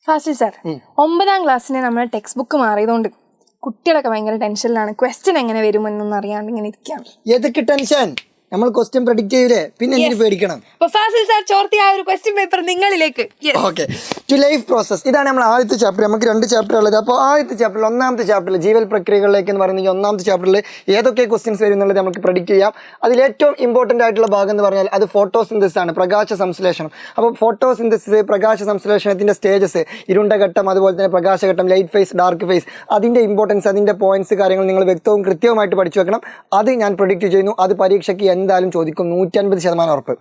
Fazil sir, 9ാം ക്ലാസ്സിന് നമ്മൾ text book മാറിയതുകൊണ്ട് കുട്ടികളൊക്കെ ഭയങ്കര ടെൻഷനിലാണ്. ക്വസ്റ്റ്യൻ എങ്ങനെ വരുമെന്നൊന്നും അറിയാണ്ട് ഇങ്ങനെ ഇരിക്കുകയാണ്. ഏതൊക്കെ ടെൻഷൻ? നമ്മൾ ക്വസ്റ്റ്യൻ പ്രഡിക്റ്റ് ചെയ്യൂലേ, പിന്നെ എന്തിനു പേടിക്കണം? ഫാസിൽ സാർ ചോർത്തിയ ആ ഒരു ക്വസ്റ്റ്യൻ പേപ്പർ നിങ്ങളിലേക്ക്. ഓക്കെ, ടു ലൈഫ് പ്രോസസ്, ഇതാണ് നമ്മൾ ആദ്യത്തെ ചാപ്റ്റർ. നമുക്ക് 2 ചാപ്റ്റർ ഉള്ളത്. അപ്പോൾ ആദ്യത്തെ ചാപ്റ്ററിൽ, 1ാമത്തെ ചാപ്റ്ററിൽ ജീവൽ പ്രക്രിയകളിലേക്ക് എന്ന് പറയുന്നത് 1ാമത്തെ ചാപ്റ്ററിൽ ഏതൊക്കെ ക്വസ്റ്റ്യൻസ് വരും എന്നുള്ളത് നമുക്ക് പ്രഡിക്റ്റ് ചെയ്യാം. അതിൽ ഏറ്റവും ഇമ്പോർട്ടൻ്റ് ആയിട്ടുള്ള ഭാഗം എന്ന് പറഞ്ഞാൽ അത് ഫോട്ടോസിന്തസിസ് ആണ്, പ്രകാശ സംശ്ലേഷണം. അപ്പോൾ ഫോട്ടോസിന്തസിസ്, പ്രകാശ സംശ്ലേഷണത്തിൻ്റെ സ്റ്റേജസ്, ഇരുണ്ട ഘട്ടം, അതുപോലെ തന്നെ പ്രകാശഘട്ടം, ലൈറ്റ് ഫേസ്, ഡാർക്ക് ഫേസ്, അതിൻ്റെ ഇമ്പോർട്ടൻസ്, അതിൻ്റെ പോയിന്റ്സ്, കാര്യങ്ങൾ നിങ്ങൾ വ്യക്തവും കൃത്യവുമായിട്ട് പഠിച്ചു വെക്കണം. അത് ഞാൻ പ്രഡിക്റ്റ് ചെയ്യുന്നു. അത് പരീക്ഷയ്ക്ക് എന്തായാലും ചോദിക്കും, 150% ഉറപ്പ്.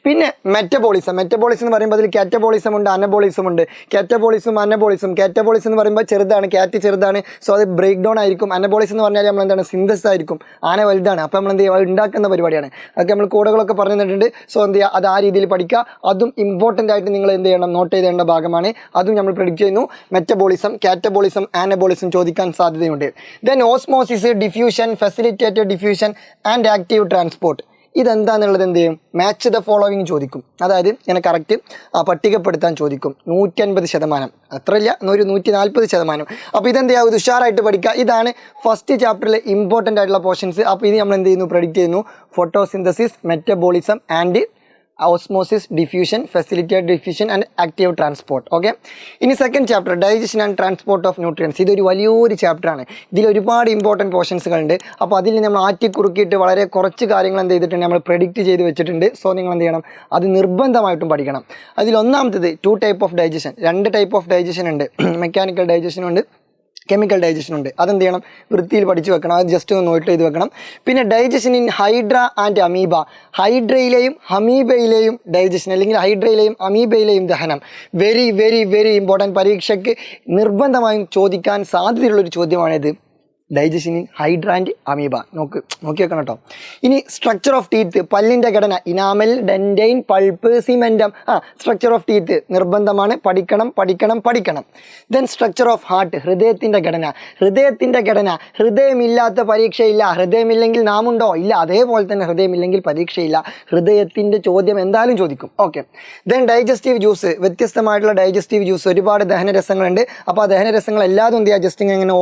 പിന്നെ മെറ്റബോളിസം എന്ന് പറയുമ്പോൾ അതിൽ കാറ്റബോളിസം ഉണ്ട്, അനബോളിസം ഉണ്ട്. Catabolism, anabolism. കാറ്റബോളിസം എന്ന് പറയുമ്പോൾ ചെറുതാണ്, കാറ്റ് ചെറുതാണ്, സോ അത് ബ്രേക്ക് ഡൗൺ ആയിരിക്കും. അനബോളിസം എന്ന് പറഞ്ഞാൽ നമ്മൾ എന്താണ്, സിന്തസിസ് ആയിരിക്കും. ആന വലുതാണ്, അപ്പോൾ നമ്മൾ എന്ത് ചെയ്യുക, ഉണ്ടാക്കുന്ന പരിപാടിയാണ്. അതൊക്കെ നമ്മൾ കോഡുകളൊക്കെ പറഞ്ഞു തന്നിട്ടുണ്ട്. സോ എന്ത് ചെയ്യുക, അത് ആ രീതിയിൽ പഠിക്കുക. അതും ഇമ്പോർട്ടൻ്റ് ആയിട്ട് നിങ്ങൾ എന്ത് ചെയ്യണം, നോട്ട് ചെയ്തേണ്ട ഭാഗമാണ്. അതും നമ്മൾ പ്രെഡിക്റ്റ് ചെയ്യുന്നു. മെറ്റബോളിസം, കാറ്റബോളിസം, ആനബോളിസം ചോദിക്കാൻ സാധ്യതയുണ്ട്. Then osmosis, diffusion, facilitated diffusion and active transport. ഇതെന്താണെന്നുള്ളത് എന്ത് ചെയ്യും, മാച്ച് ദ ഫോളോവിങ് ചോദിക്കും. അതായത് ഇങ്ങനെ കറക്റ്റ് പട്ടികപ്പെടുത്താൻ ചോദിക്കും. 150%, അത്രയില്ല, 140%. അപ്പോൾ ഇതെന്ത് ചെയ്യുക, ഉഷാറായിട്ട് പഠിക്കുക. ഇതാണ് ഫസ്റ്റ് ചാപ്റ്ററിലെ ഇമ്പോർട്ടൻ്റ് ആയിട്ടുള്ള പോർഷൻസ്. അപ്പോൾ ഇത് നമ്മൾ എന്ത് ചെയ്യുന്നു, പ്രെഡിക്റ്റ് ചെയ്യുന്നു. Photosynthesis, metabolism and osmosis, diffusion, facilitated diffusion and active transport. Okay, ഇനി second chapter, digestion and transport of nutrients. ഇതൊരു വലിയൊരു ചാപ്റ്ററാണ്. ഇതിൽ ഒരുപാട് ഇമ്പോർട്ടൻറ്റ് പോർഷൻസുകളുണ്ട്. അപ്പോൾ അതിൽ നമ്മൾ ആറ്റിക്കുറുക്കിയിട്ട് വളരെ കുറച്ച് കാര്യങ്ങൾ എന്ത് ചെയ്തിട്ടുണ്ട്, നമ്മൾ പ്രെഡിക്റ്റ് ചെയ്ത് വെച്ചിട്ടുണ്ട്. സോ നിങ്ങൾ എന്ത് ചെയ്യണം, അത് നിർബന്ധമായിട്ടും പഠിക്കണം. അതിൽ ഒന്നാമത്തേത് 2 type of digestion. 2 type of digestion ഉണ്ട്. മെക്കാനിക്കൽ ഡൈജഷനും ഉണ്ട്, കെമിക്കൽ ഡൈജഷൻ ഉണ്ട്. അതെന്ത് ചെയ്യണം, വൃത്തിയിൽ പഠിച്ചു വെക്കണം. അത് ജസ്റ്റ് ഒന്ന് നോട്ട് ചെയ്ത് വെക്കണം. പിന്നെ digestion in hydra and amoeba. ഹൈഡ്രയിലെയും അമീബയിലെയും ഡൈജഷൻ, അല്ലെങ്കിൽ ഹൈഡ്രയിലെയും അമീബയിലെയും ദഹനം. Very very very important. പരീക്ഷയ്ക്ക് നിർബന്ധമായും ചോദിക്കാൻ സാധ്യതയുള്ളൊരു ചോദ്യമാണിത്. Digestion in hydra and amoeba. നോക്കി വെക്കണം കേട്ടോ. ഇനി സ്ട്രക്ചർ ഓഫ് ടീത്ത്, പല്ലിൻ്റെ ഘടന, enamel, dentine, pulp, cementum. Structure of teeth നിർബന്ധമാണ്, പഠിക്കണം. ദെൻ സ്ട്രക്ചർ ഓഫ് ഹാർട്ട്, ഹൃദയത്തിൻ്റെ ഘടന. ഹൃദയമില്ലാത്ത പരീക്ഷയില്ല. ഹൃദയമില്ലെങ്കിൽ നാമുണ്ടോ? ഇല്ല. അതേപോലെ തന്നെ ഹൃദയമില്ലെങ്കിൽ പരീക്ഷയില്ല. ഹൃദയത്തിൻ്റെ ചോദ്യം എന്തായാലും ചോദിക്കും. ഓക്കെ, ദെൻ ഡൈജസ്റ്റീവ് ജ്യൂസ്, വ്യത്യസ്തമായിട്ടുള്ള ഡൈജസ്റ്റീവ് ജ്യൂസ്. ഒരുപാട് ദഹനരസങ്ങളുണ്ട്. അപ്പോൾ ആ ദഹനരസങ്ങൾ എല്ലാതും എന്ത് ചെയ്യുക, ജസ്റ്റ് ഇങ്ങനെ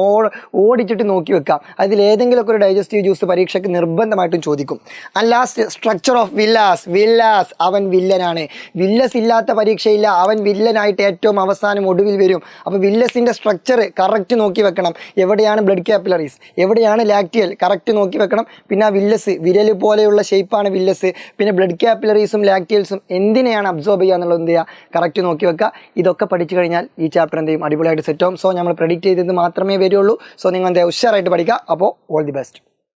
ഓടിച്ചിട്ട് നോക്കി വെക്കാം. അതിലേതെങ്കിലുമൊക്കെ ഒരു ഡൈജസ്റ്റീവ് ജ്യൂസ് പരീക്ഷയ്ക്ക് നിർബന്ധമായിട്ടും ചോദിക്കും. And last structure of villas. അവൻ വില്ലനാണ്. വില്ലസ് ഇല്ലാത്ത പരീക്ഷയില്ല. അവൻ വില്ലനായിട്ട് ഏറ്റവും അവസാനം ഒടുവിൽ വരും. അപ്പോൾ വില്ലസിൻ്റെ സ്ട്രക്ചർ കറക്റ്റ് നോക്കി വെക്കണം. എവിടെയാണ് ബ്ലഡ് കാപ്പിലറീസ്, എവിടെയാണ് ലാക്റ്റിയൽ, കറക്റ്റ് നോക്കി വെക്കണം. പിന്നെ ആ വില്ലസ്, വിരൽ പോലെയുള്ള ഷേപ്പാണ് വില്ലസ്. പിന്നെ ബ്ലഡ് കാപ്പിലറീസും ലാക്റ്റിയൽസും എന്തിനെയാണ് അബ്സോർബ് ചെയ്യുക എന്നുള്ളത് എന്ത് ചെയ്യുക, കറക്റ്റ് നോക്കി വെക്കുക. ഇതൊക്കെ പഠിച്ചു കഴിഞ്ഞാൽ ഈ ചാപ്റ്റർ എന്ത് ചെയ്യും, അടിപൊളിയായിട്ട് സെറ്റ് ആവും. സോ നമ്മൾ പ്രെഡിക്റ്റ് ചെയ്തത് മാത്രമേ വരുള്ളൂ. സോ നിങ്ങൾ എന്താ ഉഷാറായിട്ട് പഠിക്കുക. അപ്പോൾ ഓൾ ദി ബെസ്റ്റ്.